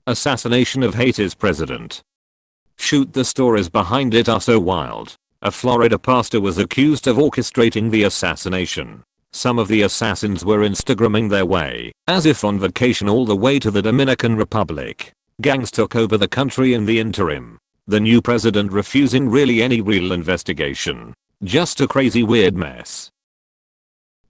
Assassination of Haiti's president. Shoot, the stories behind it are so wild. A Florida pastor was accused of orchestrating the assassination. Some of the assassins were Instagramming their way, as if on vacation, all the way to the Dominican Republic. Gangs took over the country in the interim. The new president refusing really any real investigation. Just a crazy weird mess.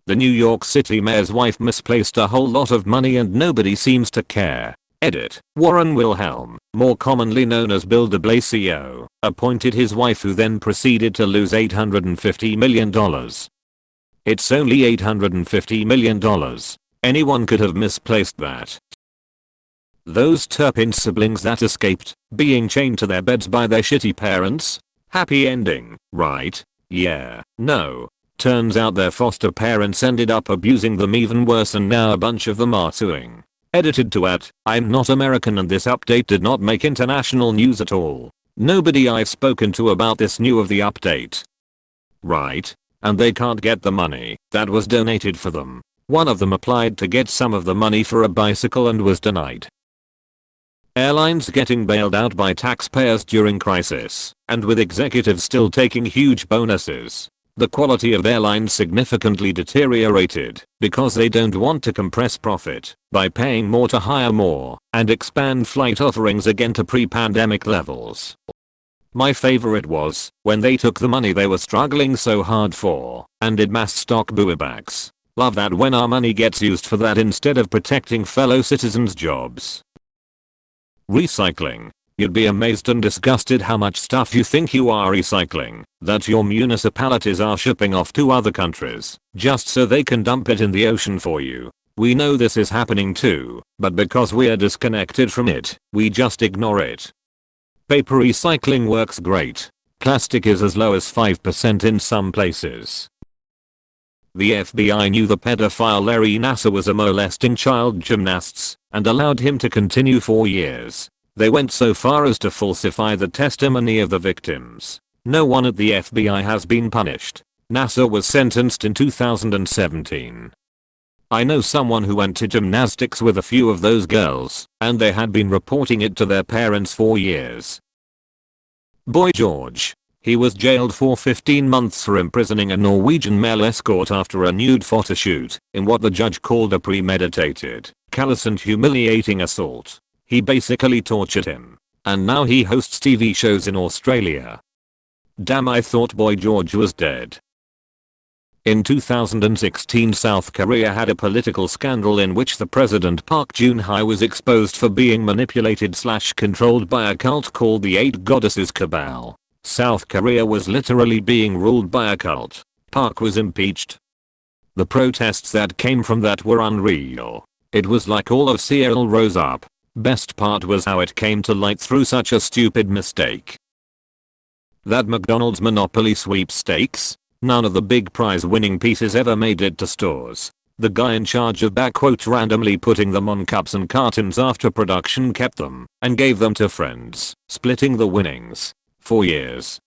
The New York City mayor's wife misplaced a whole lot of money and nobody seems to care. Edit. Warren Wilhelm, more commonly known as Bill de Blasio, appointed his wife, who then proceeded to lose $850 million. It's only $850 million. Anyone could have misplaced that. Those Turpin siblings that escaped, being chained to their beds by their shitty parents? Happy ending, right? Yeah. No. Turns out their foster parents ended up abusing them even worse, and now a bunch of them are suing. Edited to @ I'm not American, and this update did not make international news at all. Nobody I've spoken to about this knew of the update. Right? And they can't get the money that was donated for them. One of them applied to get some of the money for a bicycle and was denied. Airlines getting bailed out by taxpayers during crisis, and with executives still taking huge bonuses. The quality of airlines significantly deteriorated because they don't want to compress profit by paying more to hire more and expand flight offerings again to pre-pandemic levels. My favorite was when they took the money they were struggling so hard for and did mass stock buybacks. Love that when our money gets used for that instead of protecting fellow citizens' jobs. Recycling. You'd be amazed and disgusted how much stuff you think you are recycling that your municipalities are shipping off to other countries just so they can dump it in the ocean for you. We know this is happening too, but because we're disconnected from it, we just ignore it. Paper recycling works great. Plastic is as low as 5% in some places. The FBI knew the pedophile Larry Nassar was molesting child gymnasts and allowed him to continue for years. They went so far as to falsify the testimony of the victims. No one at the FBI has been punished. Nassar was sentenced in 2017. I know someone who went to gymnastics with a few of those girls, and they had been reporting it to their parents for years. Boy George. He was jailed for 15 months for imprisoning a Norwegian male escort after a nude photo shoot in what the judge called a premeditated, callous and humiliating assault. He basically tortured him. And now he hosts TV shows in Australia. Damn, I thought Boy George was dead. In 2016, South Korea had a political scandal in which the president Park Geun-hye was exposed for being manipulated/controlled by a cult called the Eight Goddesses Cabal. South Korea was literally being ruled by a cult. Park was impeached. The protests that came from that were unreal. It was like all of Seattle rose up. Best part was how it came to light through such a stupid mistake. That McDonald's Monopoly sweepstakes? None of the big prize winning pieces ever made it to stores. The guy in charge of randomly putting them on cups and cartons after production kept them and gave them to friends, splitting the winnings. For years.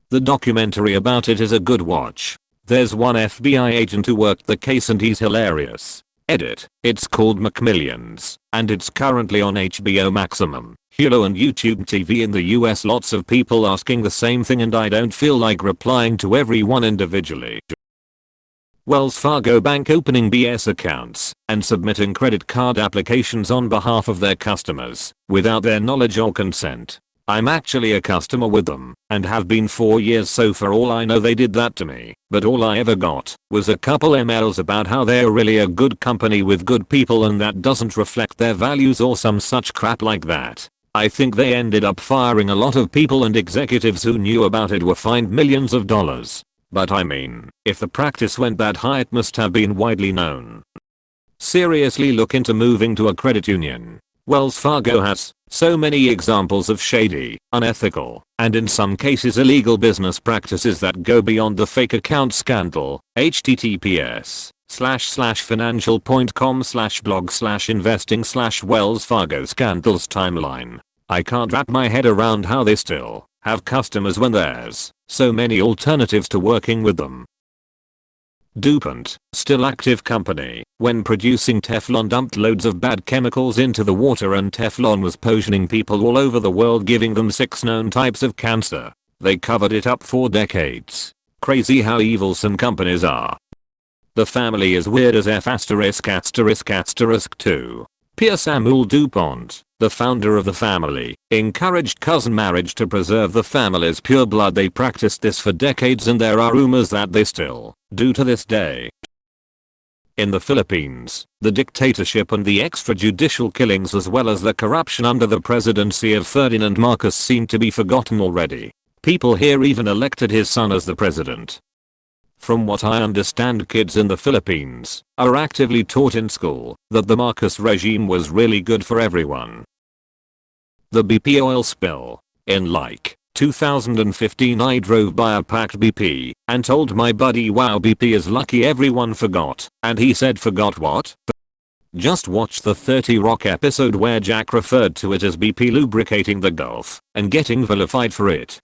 The documentary about it is a good watch. There's one FBI agent who worked the case and he's hilarious. Edit. It's called McMillions, and it's currently on HBO Maximum, Hulu and YouTube TV in the US. Lots of people asking the same thing and I don't feel like replying to everyone individually. Wells Fargo Bank opening BS accounts and submitting credit card applications on behalf of their customers without their knowledge or consent. I'm actually a customer with them and have been for years, so for all I know they did that to me, but all I ever got was a couple emails about how they're really a good company with good people and that doesn't reflect their values or some such crap like that. I think they ended up firing a lot of people and executives who knew about it were fined millions of dollars. But I mean, if the practice went that high it must have been widely known. Seriously look into moving to a credit union. Wells Fargo has so many examples of shady, unethical, and in some cases illegal business practices that go beyond the fake account scandal. https://financial.com/blog/investing/Wells Fargo scandals timeline. I can't wrap my head around how they still have customers when there's so many alternatives to working with them. DuPont, still active company, when producing Teflon dumped loads of bad chemicals into the water and Teflon was poisoning people all over the world, giving them 6 known types of cancer. They covered it up for decades. Crazy how evil some companies are. The family is weird as F ****2. Pierre Samuel DuPont, the founder of the family, encouraged cousin marriage to preserve the family's pure blood. They practiced this for decades and there are rumors that they still do to this day. In the Philippines, the dictatorship and the extrajudicial killings as well as the corruption under the presidency of Ferdinand Marcos seem to be forgotten already. People here even elected his son as the president. From what I understand, kids in the Philippines are actively taught in school that the Marcos regime was really good for everyone. The BP oil spill. In like 2015 I drove by a packed BP and told my buddy wow BP is lucky everyone forgot, and he said forgot what? Just watch the 30 Rock episode where Jack referred to it as BP lubricating the Gulf and getting vilified for it.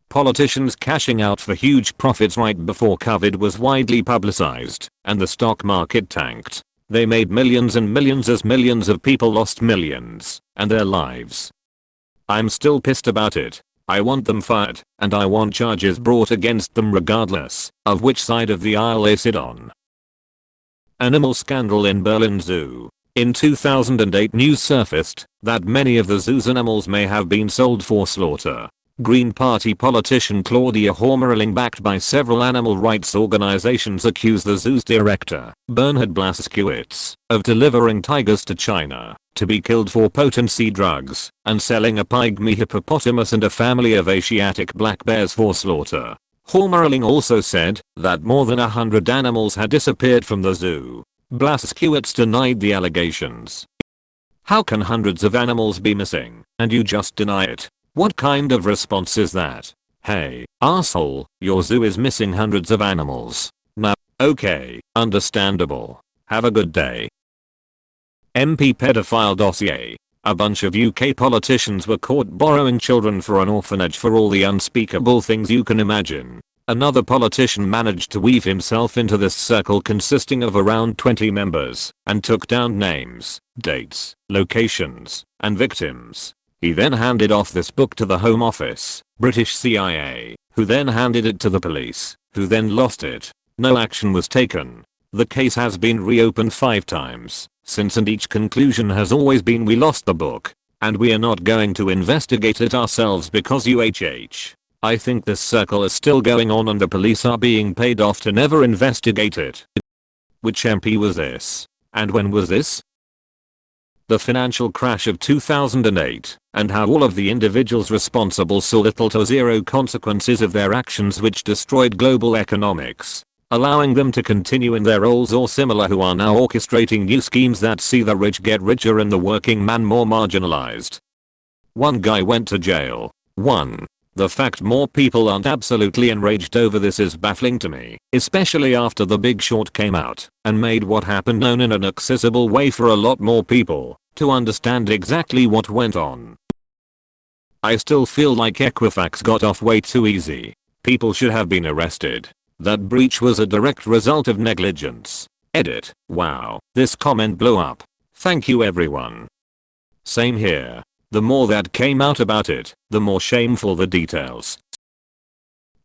Politicians cashing out for huge profits right before COVID was widely publicized, and the stock market tanked. They made millions and millions as millions of people lost millions and their lives. I'm still pissed about it. I want them fired, and I want charges brought against them regardless of which side of the aisle they sit on. Animal scandal in Berlin Zoo. In 2008 news surfaced that many of the zoo's animals may have been sold for slaughter. Green Party politician Claudia Hormerling, backed by several animal rights organizations, accused the zoo's director, Bernhard Blazkowicz, of delivering tigers to China to be killed for potency drugs and selling a pygmy hippopotamus and a family of Asiatic black bears for slaughter. Hormerling also said that more than 100 animals had disappeared from the zoo. Blazkowicz denied the allegations. How can hundreds of animals be missing and you just deny it? What kind of response is that? Hey, asshole, your zoo is missing hundreds of animals. Nah, okay, understandable. Have a good day. MP pedophile dossier. A bunch of UK politicians were caught borrowing children for an orphanage for all the unspeakable things you can imagine. Another politician managed to weave himself into this circle consisting of around 20 members and took down names, dates, locations, and victims. He then handed off this book to the Home Office, British CIA, who then handed it to the police, who then lost it. No action was taken. The case has been reopened 5 times since, and each conclusion has always been we lost the book, and we are not going to investigate it ourselves because UHH. I think this circle is still going on and the police are being paid off to never investigate it. Which MP was this? And when was this? The financial crash of 2008, and how all of the individuals responsible saw little to zero consequences of their actions, which destroyed global economics, allowing them to continue in their roles or similar, who are now orchestrating new schemes that see the rich get richer and the working man more marginalized. One guy went to jail. 1. The fact more people aren't absolutely enraged over this is baffling to me, especially after The Big Short came out and made what happened known in an accessible way for a lot more people to understand exactly what went on. I still feel like Equifax got off way too easy. People should have been arrested. That breach was a direct result of negligence. Edit. Wow, this comment blew up. Thank you everyone. Same here. The more that came out about it, the more shameful the details.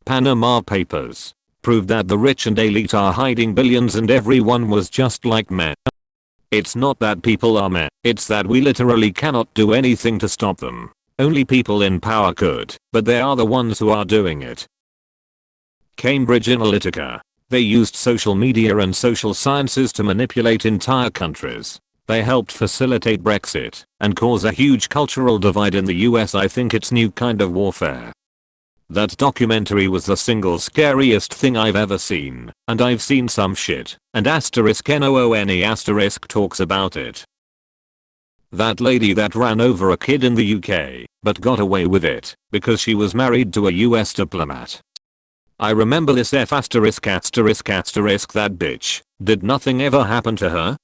Panama Papers proved that the rich and elite are hiding billions and everyone was just like meh. It's not that people are meh, it's that we literally cannot do anything to stop them. Only people in power could, but they are the ones who are doing it. Cambridge Analytica. They used social media and social sciences to manipulate entire countries. They helped facilitate Brexit and cause a huge cultural divide in the US. I think it's new kind of warfare. That documentary was the single scariest thing I've ever seen, and I've seen some shit, and *NOONE* talks about it. That lady that ran over a kid in the UK, but got away with it because she was married to a US diplomat. I remember this ******, that bitch. Did nothing ever happen to her?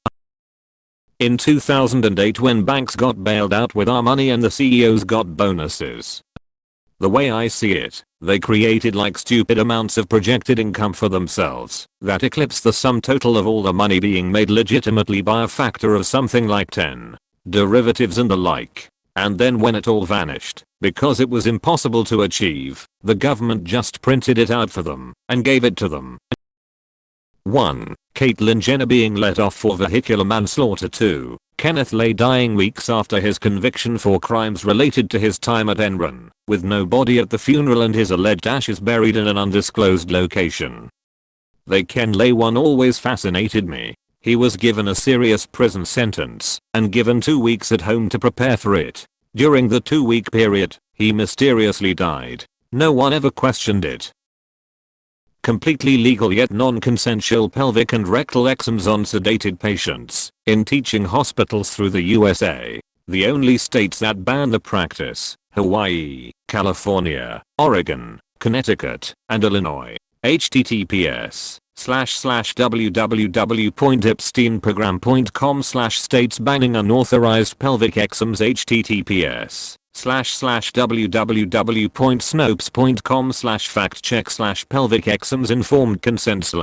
In 2008 when banks got bailed out with our money and the CEOs got bonuses. The way I see it, they created like stupid amounts of projected income for themselves that eclipsed the sum total of all the money being made legitimately by a factor of something like 10. Derivatives and the like. And then when it all vanished, because it was impossible to achieve, the government just printed it out for them and gave it to them. 1. Caitlyn Jenner being let off for vehicular manslaughter. 2. Kenneth Lay dying weeks after his conviction for crimes related to his time at Enron, with no body at the funeral and his alleged ashes buried in an undisclosed location. The Ken Lay one always fascinated me. He was given a serious prison sentence and given 2 weeks at home to prepare for it. During the 2-week period, he mysteriously died. No one ever questioned it. Completely legal yet non-consensual pelvic and rectal exams on sedated patients in teaching hospitals through the USA. The only states that ban the practice: Hawaii, California, Oregon, Connecticut, and Illinois. https://www.epsteinprogram.com/states banning unauthorized pelvic exams. https://www.snopes.com/fact-check/pelvic exams informed consent/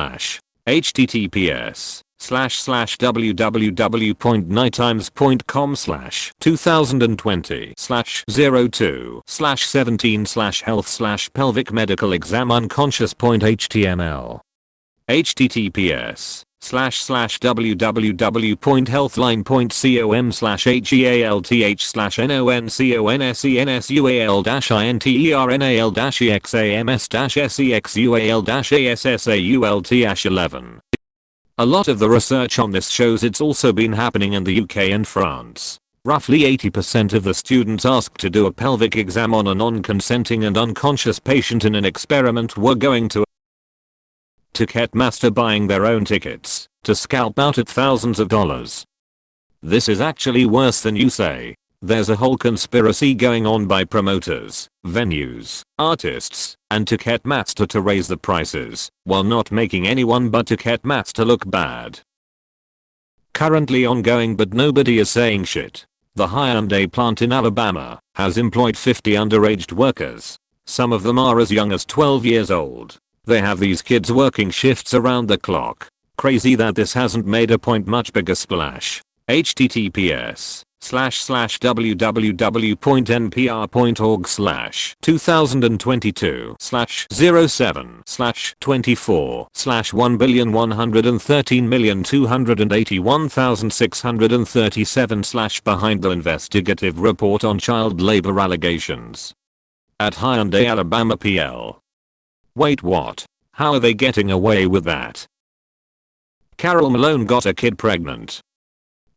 https://www.nytimes.com/2020/02/17/health/pelvic medical exam unconscious.html https://www.healthline.com/healthline.consensual/enonconsual/assault-11. A lot of the research on this shows it's also been happening in the UK and France. Roughly 80% of the students asked to do a pelvic exam on a non-consenting and unconscious patient in an experiment were going to Ticketmaster, buying their own tickets to scalp out at thousands of dollars. This is actually worse than you say. There's a whole conspiracy going on by promoters, venues, artists, and Ticketmaster to raise the prices while not making anyone but Ticketmaster look bad. Currently ongoing but nobody is saying shit. The Hyundai plant in Alabama has employed 50 underage workers. Some of them are as young as 12 years old. They have these kids working shifts around the clock. Crazy that this hasn't made a point much bigger splash. https://www.npr.org/2022/07/111281637/behind the investigative report on child labor allegations at Hyundai Alabama PL. Wait, what? How are they getting away with that? Carol Malone got a kid pregnant.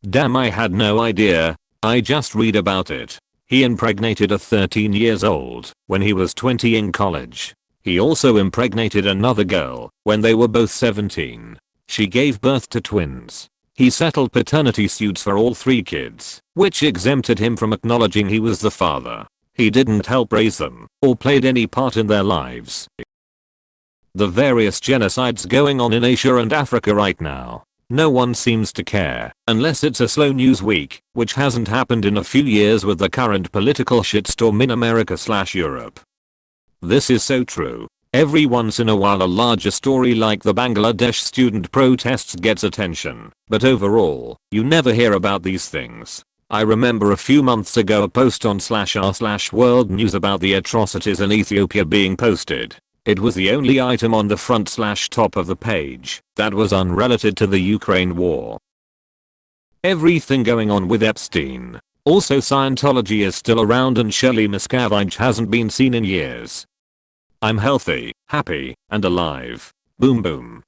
Damn, I had no idea. I just read about it. He impregnated a 13 years old when he was 20 in college. He also impregnated another girl when they were both 17. She gave birth to twins. He settled paternity suits for all 3 kids, which exempted him from acknowledging he was the father. He didn't help raise them or played any part in their lives. The various genocides going on in Asia and Africa right now. No one seems to care, unless it's a slow news week, which hasn't happened in a few years with the current political shitstorm in America/Europe. This is so true. Every once in a while a larger story like the Bangladesh student protests gets attention, but overall, you never hear about these things. I remember a few months ago a post on /r/world news about the atrocities in Ethiopia being posted. It was the only item on the front/top of the page that was unrelated to the Ukraine war. Everything going on with Epstein. Also, Scientology is still around and Shirley Miscavige hasn't been seen in years. I'm healthy, happy, and alive. Boom boom.